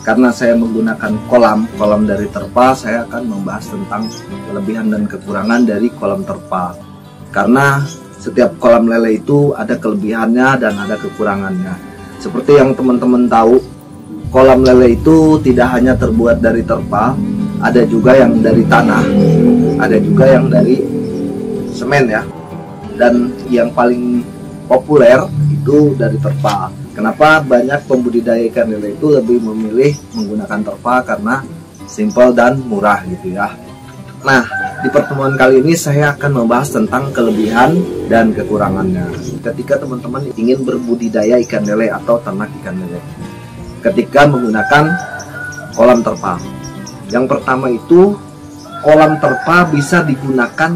karena saya menggunakan kolam dari terpal, saya akan membahas tentang kelebihan dan kekurangan dari kolam terpal. Karena setiap kolam lele itu ada kelebihannya dan ada kekurangannya. Seperti yang teman-teman tahu, kolam lele itu tidak hanya terbuat dari terpal, ada juga yang dari tanah, ada juga yang dari semen ya. Dan yang paling populer itu dari terpal. Kenapa banyak pembudidaya ikan lele itu lebih memilih menggunakan terpal? Karena simple dan murah gitu ya. Nah, di pertemuan kali ini saya akan membahas tentang kelebihan dan kekurangannya ketika teman-teman ingin berbudidaya ikan lele atau ternak ikan lele ketika menggunakan kolam terpal. Yang pertama itu, kolam terpal bisa digunakan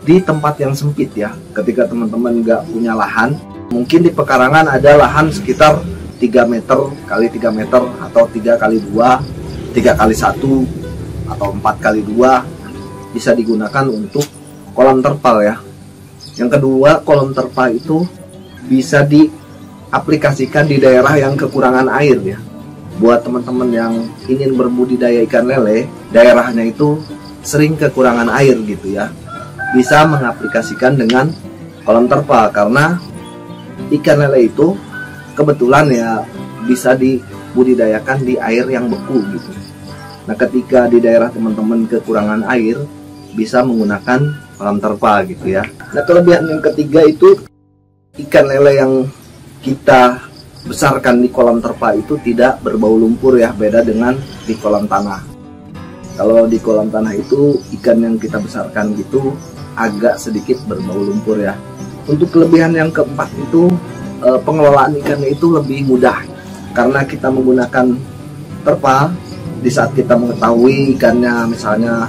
di tempat yang sempit ya. Ketika teman-teman nggak punya lahan, mungkin di pekarangan ada lahan sekitar 3 meter kali 3 meter atau 3 kali 2, 3 kali 1 atau 4 kali 2, bisa digunakan untuk kolam terpal ya. Yang kedua, kolam terpal itu bisa diaplikasikan di daerah yang kekurangan air ya. Buat teman-teman yang ingin berbudidaya ikan lele, daerahnya itu sering kekurangan air gitu ya, bisa mengaplikasikan dengan kolam terpal karena ikan lele itu kebetulan ya bisa dibudidayakan di air yang beku gitu. Nah, ketika di daerah teman-teman kekurangan air, bisa menggunakan kolam terpal gitu ya. Nah, kelebihan yang ketiga itu, ikan lele yang kita besarkan di kolam terpal itu tidak berbau lumpur ya, beda dengan di kolam tanah. Kalau di kolam tanah itu ikan yang kita besarkan gitu agak sedikit berbau lumpur ya. Untuk kelebihan yang keempat itu, pengelolaan ikannya itu lebih mudah karena kita menggunakan terpal. Di saat kita mengetahui ikannya misalnya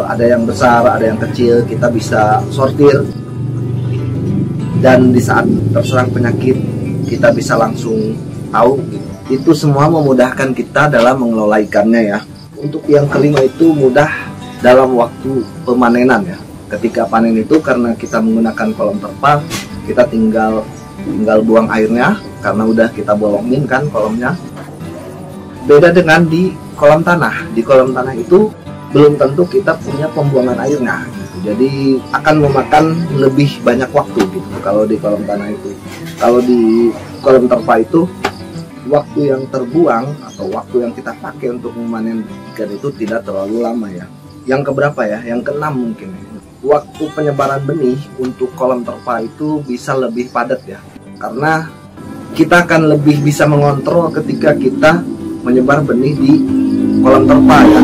ada yang besar, ada yang kecil, kita bisa sortir, dan di saat terserang penyakit kita bisa langsung tahu. Itu semua memudahkan kita dalam mengelola ikannya ya. Untuk yang kelima itu mudah dalam waktu pemanenan ya. Ketika panen itu karena kita menggunakan kolam terpal, kita tinggal buang airnya karena udah kita bolongin kan kolamnya. Beda dengan di kolam tanah. Di kolam tanah itu belum tentu kita punya pembuangan airnya gitu. Jadi akan memakan lebih banyak waktu gitu kalau di kolam tanah itu. Kalau di kolam terpal itu, waktu yang terbuang atau waktu yang kita pakai untuk memanen ikan itu tidak terlalu lama ya. Yang keberapa ya? Yang keenam mungkin. Waktu penyebaran benih untuk kolam terpal itu bisa lebih padat ya, karena kita akan lebih bisa mengontrol ketika kita menyebar benih di kolam terpal ya.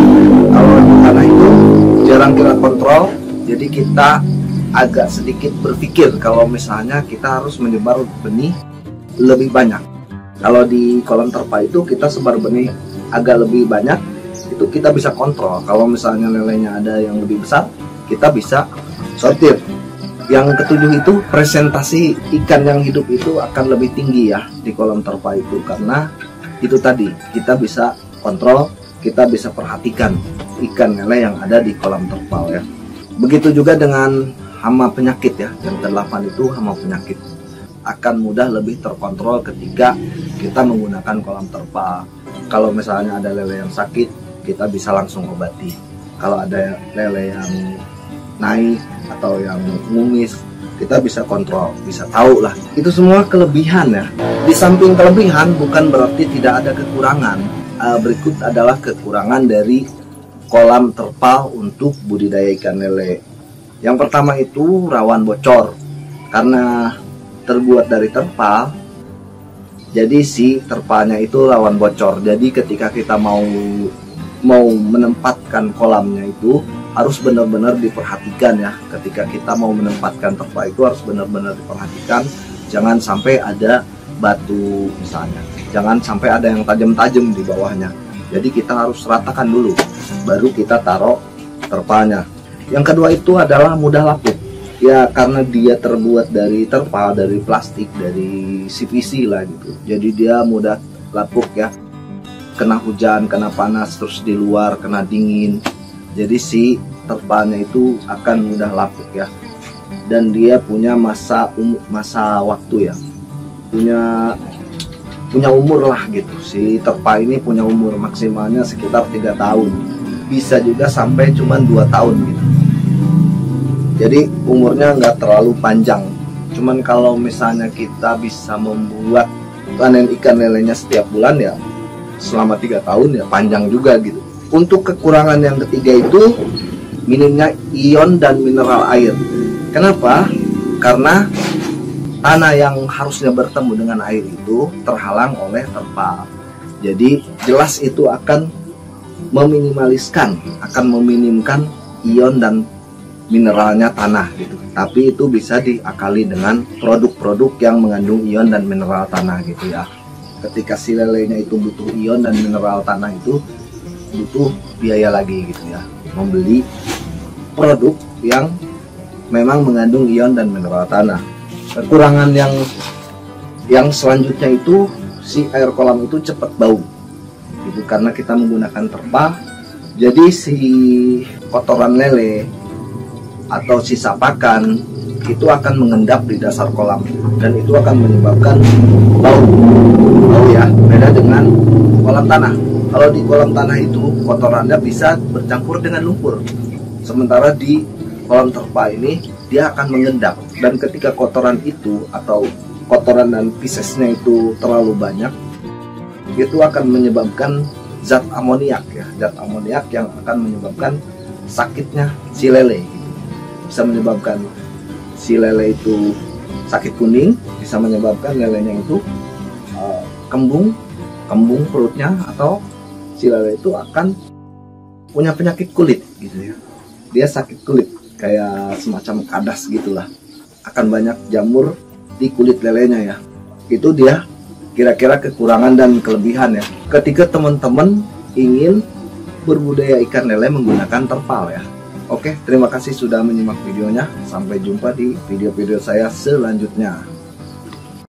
Kalau di tanah itu jarang kita kontrol, jadi kita agak sedikit berpikir kalau misalnya kita harus menyebar benih lebih banyak. Kalau di kolam terpal itu kita sebar benih agak lebih banyak, itu kita bisa kontrol. Kalau misalnya lelenya ada yang lebih besar, kita bisa sortir. Yang ketujuh itu, presentasi ikan yang hidup itu akan lebih tinggi ya di kolam terpal itu, karena itu tadi kita bisa kontrol, kita bisa perhatikan ikan lele yang ada di kolam terpal ya. Begitu juga dengan hama penyakit ya. Yang kedelapan itu hama penyakit akan mudah lebih terkontrol ketika kita menggunakan kolam terpal. Kalau misalnya ada lele yang sakit, kita bisa langsung obati. Kalau ada lele yang naik atau yang ngumis, kita bisa kontrol, bisa tahu lah. Itu semua kelebihan ya. Di samping kelebihan bukan berarti tidak ada kekurangan. Berikut adalah kekurangan dari kolam terpal untuk budidaya ikan lele. Yang pertama itu rawan bocor. Karena terbuat dari terpal, jadi si terpalnya itu rawan bocor. Jadi ketika kita mau menempatkan kolamnya itu harus benar-benar diperhatikan ya. Ketika kita mau menempatkan terpal itu harus benar-benar diperhatikan. Jangan sampai ada batu misalnya, jangan sampai ada yang tajam-tajam di bawahnya. Jadi kita harus ratakan dulu, baru kita taruh terpalnya. Yang kedua itu adalah mudah lapuk. Ya karena dia terbuat dari terpal, dari plastik, dari CPC lah gitu. Jadi dia mudah lapuk ya. Kena hujan, kena panas, terus di luar kena dingin. Jadi si terpalnya itu akan mudah lapuk ya. Dan dia punya masa waktu ya. Punya punya umur lah gitu. Si terpa ini punya umur maksimalnya sekitar 3 tahun, bisa juga sampai cuma 2 tahun gitu. Jadi umurnya nggak terlalu panjang. Cuman kalau misalnya kita bisa membuat panen ikan lelenya setiap bulan ya selama 3 tahun ya panjang juga gitu. Untuk kekurangan yang ketiga itu minimnya ion dan mineral air. Kenapa? Karena tanah yang harusnya bertemu dengan air itu terhalang oleh terpal. Jadi jelas itu akan meminimkan ion dan mineralnya tanah gitu. Tapi itu bisa diakali dengan produk-produk yang mengandung ion dan mineral tanah gitu ya. Ketika si lelenya itu butuh ion dan mineral tanah itu butuh biaya lagi gitu ya, membeli produk yang memang mengandung ion dan mineral tanah. Kekurangan yang selanjutnya itu si air kolam itu cepat bau gitu, karena kita menggunakan terpal. Jadi si kotoran lele atau sisa pakan itu akan mengendap di dasar kolam dan itu akan menyebabkan bau ya. Beda dengan kolam tanah. Kalau di kolam tanah itu kotorannya bisa bercampur dengan lumpur, sementara di kolam terpal ini dia akan mengendap, dan ketika kotoran itu atau kotoran dan pisesnya itu terlalu banyak, itu akan menyebabkan zat amoniak ya, zat amoniak yang akan menyebabkan sakitnya si lele gitu. Bisa menyebabkan si lele itu sakit kuning, bisa menyebabkan lelenya itu kembung perutnya, atau si lele itu akan punya penyakit kulit gitu ya. Dia sakit kulit kayak semacam kadas gitulah, akan banyak jamur di kulit lelenya ya. Itu dia kira-kira kekurangan dan kelebihan ya ketika teman-teman ingin berbudaya ikan lele menggunakan terpal ya. Oke, terima kasih sudah menyimak videonya. Sampai jumpa di video-video saya selanjutnya.